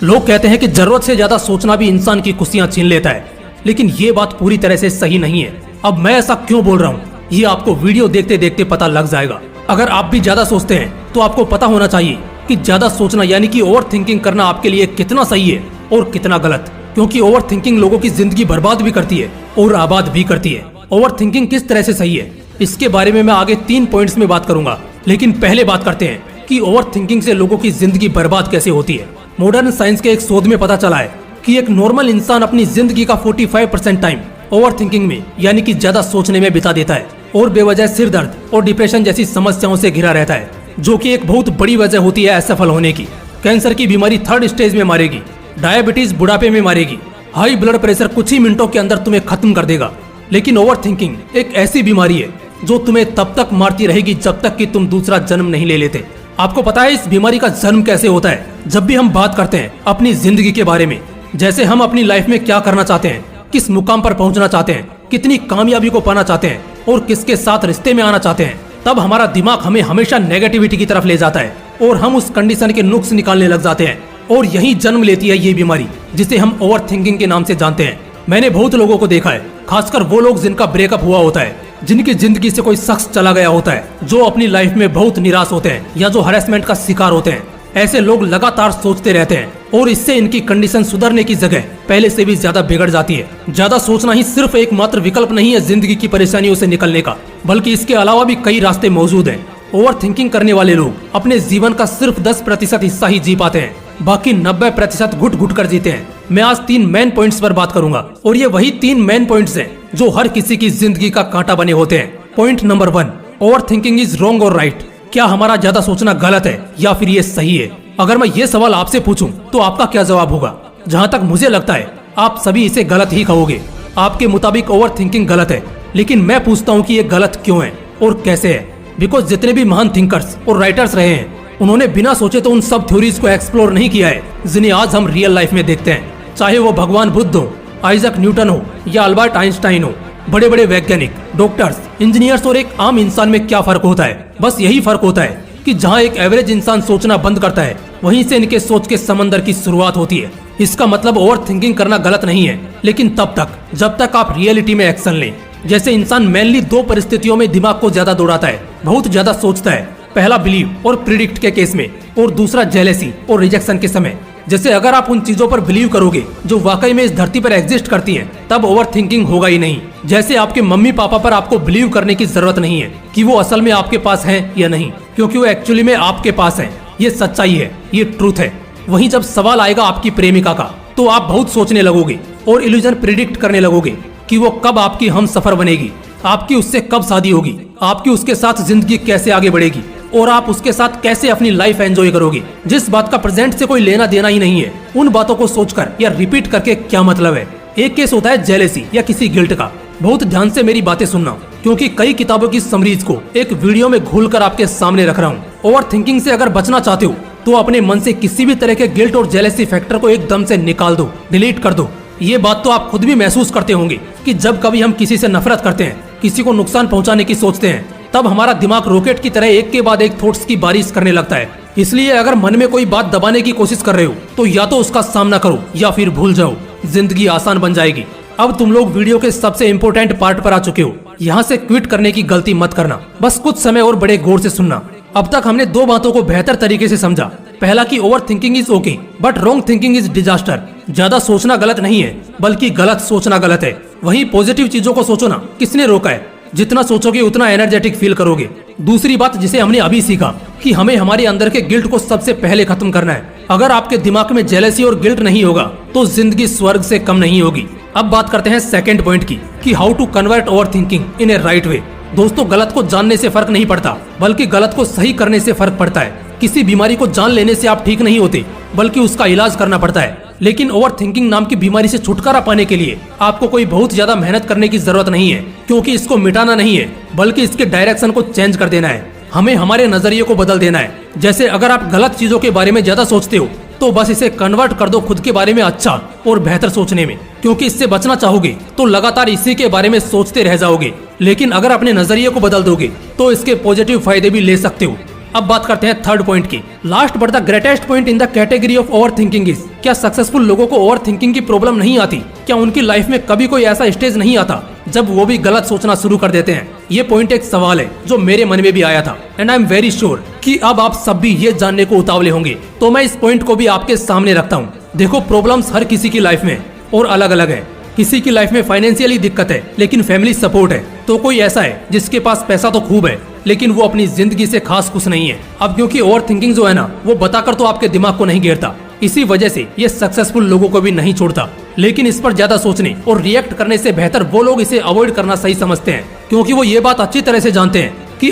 लोग कहते हैं कि जरूरत से ज्यादा सोचना भी इंसान की खुशियां छीन लेता है, लेकिन ये बात पूरी तरह से सही नहीं है। अब मैं ऐसा क्यों बोल रहा हूँ, ये आपको वीडियो देखते देखते पता लग जाएगा। अगर आप भी ज्यादा सोचते हैं तो आपको पता होना चाहिए कि ज्यादा सोचना यानी कि ओवर थिंकिंग करना आपके लिए कितना सही है और कितना गलत, क्योंकि ओवर थिंकिंग लोगों की जिंदगी बर्बाद भी करती है और आबाद भी करती है। ओवर थिंकिंग किस तरह से सही है, इसके बारे में मैं आगे 3 पॉइंट्स में बात करूंगा, लेकिन पहले बात करते हैं कि ओवर थिंकिंग से लोगों की जिंदगी बर्बाद कैसे होती है। मॉडर्न साइंस के एक शोध में पता चला है कि एक नॉर्मल इंसान अपनी जिंदगी का 45% टाइम ओवर थिंकिंग में यानी कि ज्यादा सोचने में बिता देता है और बेवजह सिर दर्द और डिप्रेशन जैसी समस्याओं से घिरा रहता है, जो कि एक बहुत बड़ी वजह होती है असफल होने की। कैंसर की बीमारी 3rd स्टेज में मारेगी, डायबिटीज बुढ़ापे में मारेगी, हाई ब्लड प्रेशर कुछ ही मिनटों के अंदर तुम्हें खत्म कर देगा। लेकिन ओवर थिंकिंग एक ऐसी बीमारी है जो तुम्हें तब तक मारती रहेगी जब तक कि तुम दूसरा जन्म नहीं ले लेते। आपको पता है इस बीमारी का जन्म कैसे होता है? जब भी हम बात करते हैं अपनी जिंदगी के बारे में, जैसे हम अपनी लाइफ में क्या करना चाहते हैं, किस मुकाम पर पहुंचना चाहते हैं, कितनी कामयाबी को पाना चाहते हैं और किसके साथ रिश्ते में आना चाहते हैं, तब हमारा दिमाग हमें हमेशा नेगेटिविटी की तरफ ले जाता है और हम उस कंडीशन के नुक्स निकालने लग जाते हैं और यही जन्म लेती है ये बीमारी जिसे हम ओवर थिंकिंग के नाम से जानते हैं। मैंने बहुत लोगों को देखा है, खासकर वो लोग जिनका ब्रेकअप हुआ होता है, जिनकी जिंदगी से कोई शख्स चला गया होता है, जो अपनी लाइफ में बहुत निराश होते हैं या जो हरेसमेंट का शिकार होते हैं। ऐसे लोग लगातार सोचते रहते हैं और इससे इनकी कंडीशन सुधरने की जगह पहले से भी ज्यादा बिगड़ जाती है। ज्यादा सोचना ही सिर्फ एकमात्र विकल्प नहीं है जिंदगी की परेशानियों से निकलने का, बल्कि इसके अलावा भी कई रास्ते मौजूद हैं। ओवर थिंकिंग करने वाले लोग अपने जीवन का सिर्फ 10% हिस्सा ही जी पाते हैं, बाकी 90% घुट घुट कर जीते हैं। मैं आज 3 मेन पॉइंट्स पर बात करूंगा और ये वही 3 मेन पॉइंट्स हैं जो हर किसी की जिंदगी का कांटा बने होते हैं। Point number 1, over thinking is wrong और राइट। क्या हमारा ज्यादा सोचना गलत है या फिर ये सही है? अगर मैं ये सवाल आपसे पूछूं तो आपका क्या जवाब होगा? जहां तक मुझे लगता है आप सभी इसे गलत ही कहोगे। आपके मुताबिक ओवर थिंकिंग गलत है, लेकिन मैं पूछता हूँ कि ये गलत क्यों है और कैसे है? बिकॉज जितने भी महान थिंकर्स और राइटर्स रहे हैं, उन्होंने बिना सोचे तो उन सब थ्योरीज को एक्सप्लोर नहीं किया है जिन्हें आज हम रियल लाइफ में देखते हैं। चाहे वो भगवान बुद्ध हो, आइजक न्यूटन हो या अल्बर्ट आइंस्टाइन हो, बड़े बड़े वैज्ञानिक, डॉक्टर्स, इंजीनियर्स और एक आम इंसान में क्या फर्क होता है? बस यही फर्क होता है कि जहाँ एक एवरेज इंसान सोचना बंद करता है, वहीं से इनके सोच के समंदर की शुरुआत होती है। इसका मतलब ओवर थिंकिंग करना गलत नहीं है, लेकिन तब तक जब तक आप रियलिटी में एक्शन लें। जैसे इंसान मेनली 2 परिस्थितियों में दिमाग को ज्यादा दौड़ाता है, बहुत ज्यादा सोचता है। पहला बिलीव और प्रिडिक्ट के केस में, और दूसरा जेलेसी और रिजेक्शन के समय। जैसे अगर आप उन चीजों पर बिलीव करोगे जो वाकई में इस धरती पर एग्जिस्ट करती हैं, तब ओवर थिंकिंग होगा ही नहीं। जैसे आपके मम्मी पापा पर आपको बिलीव करने की जरूरत नहीं है कि वो असल में आपके पास हैं या नहीं, क्योंकि वो एक्चुअली में आपके पास हैं। ये सच्चाई है, ये ट्रूथ है। वहीं जब सवाल आएगा आपकी प्रेमिका का, तो आप बहुत सोचने लगोगे और इल्यूजन प्रिडिक्ट करने लगोगे कि वो कब आपकी हमसफर बनेगी, आपकी उससे कब शादी होगी, आपकी उसके साथ जिंदगी कैसे आगे बढ़ेगी और आप उसके साथ कैसे अपनी लाइफ एंजॉय करोगे, जिस बात का प्रेजेंट से कोई लेना देना ही नहीं है। उन बातों को सोचकर या रिपीट करके क्या मतलब है? एक केस होता है जेलेसी या किसी गिल्ट का। बहुत ध्यान से मेरी बातें सुनना, क्योंकि कई किताबों की समरीज को एक वीडियो में घोलकर आपके सामने रख रहा हूँ। ओवर थिंकिंग से अगर बचना चाहते हो तो अपने मन से किसी भी तरह के गिल्ट और जेलेसी फैक्टर को एकदम से निकाल दो, डिलीट कर दो। ये बात तो आप खुद भी महसूस करते होंगे कि जब कभी हम किसी से नफरत करते हैं, किसी को नुकसान पहुंचाने की सोचते हैं, तब हमारा दिमाग रॉकेट की तरह एक के बाद एक थॉट्स की बारिश करने लगता है। इसलिए अगर मन में कोई बात दबाने की कोशिश कर रहे हो तो या तो उसका सामना करो या फिर भूल जाओ, जिंदगी आसान बन जाएगी। अब तुम लोग वीडियो के सबसे इम्पोर्टेंट पार्ट पर आ चुके हो। यहाँ से क्विट करने की गलती मत करना, बस कुछ समय और बड़े गौर से सुनना। अब तक हमने 2 बातों को बेहतर तरीके से समझा। पहला कि over thinking is okay but wrong thinking is disaster. ज्यादा सोचना गलत नहीं है, बल्कि गलत सोचना गलत है। वहीं पॉजिटिव चीजों को सोचो ना, किसने रोका है? जितना सोचोगे उतना एनर्जेटिक फील करोगे। दूसरी बात जिसे हमने अभी सीखा कि हमें हमारे अंदर के गिल्ट को सबसे पहले खत्म करना है। अगर आपके दिमाग में जेलसी और गिल्ट नहीं होगा तो जिंदगी स्वर्ग से कम नहीं होगी। अब बात करते हैं सेकंड पॉइंट की कि how to convert overthinking in a right way. दोस्तों, गलत को जानने से फर्क नहीं पड़ता, बल्कि गलत को सही करने से फर्क पड़ता है। किसी बीमारी को जान लेने से आप ठीक नहीं होते, बल्कि उसका इलाज करना पड़ता है। लेकिन ओवर थिंकिंग नाम की बीमारी से छुटकारा पाने के लिए आपको कोई बहुत ज्यादा मेहनत करने की जरूरत नहीं है, क्योंकि इसको मिटाना नहीं है, बल्कि इसके डायरेक्शन को चेंज कर देना है। हमें हमारे नजरिए को बदल देना है। जैसे अगर आप गलत चीजों के बारे में ज्यादा सोचते हो तो बस इसे कन्वर्ट कर दो खुद के बारे में अच्छा और बेहतर सोचने में, क्योंकि इससे बचना चाहोगे तो लगातार इसी के बारे में सोचते रह जाओगे। लेकिन अगर अपने नजरिए को बदल दोगे तो इसके पॉजिटिव फायदे भी ले सकते हो। अब बात करते हैं थर्ड पॉइंट की। Last but the greatest point in the category of over thinking is, क्या सक्सेसफुल लोगों को ओवर थिंकिंग की प्रॉब्लम नहीं आती? क्या उनकी लाइफ में कभी कोई ऐसा स्टेज नहीं आता जब वो भी गलत सोचना शुरू कर देते हैं? ये पॉइंट एक सवाल है जो मेरे मन में भी आया था, and I am very sure कि अब आप सब भी ये जानने को उतावले होंगे, तो मैं इस पॉइंट को भी आपके सामने रखता हूँ। देखो, प्रॉब्लम्स हर किसी की लाइफ में और अलग अलग है। किसी की लाइफ में फाइनेंशियली दिक्कत है लेकिन फैमिली सपोर्ट है, तो कोई ऐसा है जिसके पास पैसा तो खूब है लेकिन वो अपनी जिंदगी से खास खुश नहीं है। अब क्योंकि ओवर थिंकिंग जो है ना, वो बताकर तो आपके दिमाग को नहीं घेरता, इसी वजह से ये सक्सेसफुल लोगों को भी नहीं छोड़ता। लेकिन इस पर ज्यादा सोचने और रिएक्ट करने से बेहतर वो लोग इसे अवॉइड करना सही समझते हैं, क्योंकि वो ये बात अच्छी तरह से जानते हैं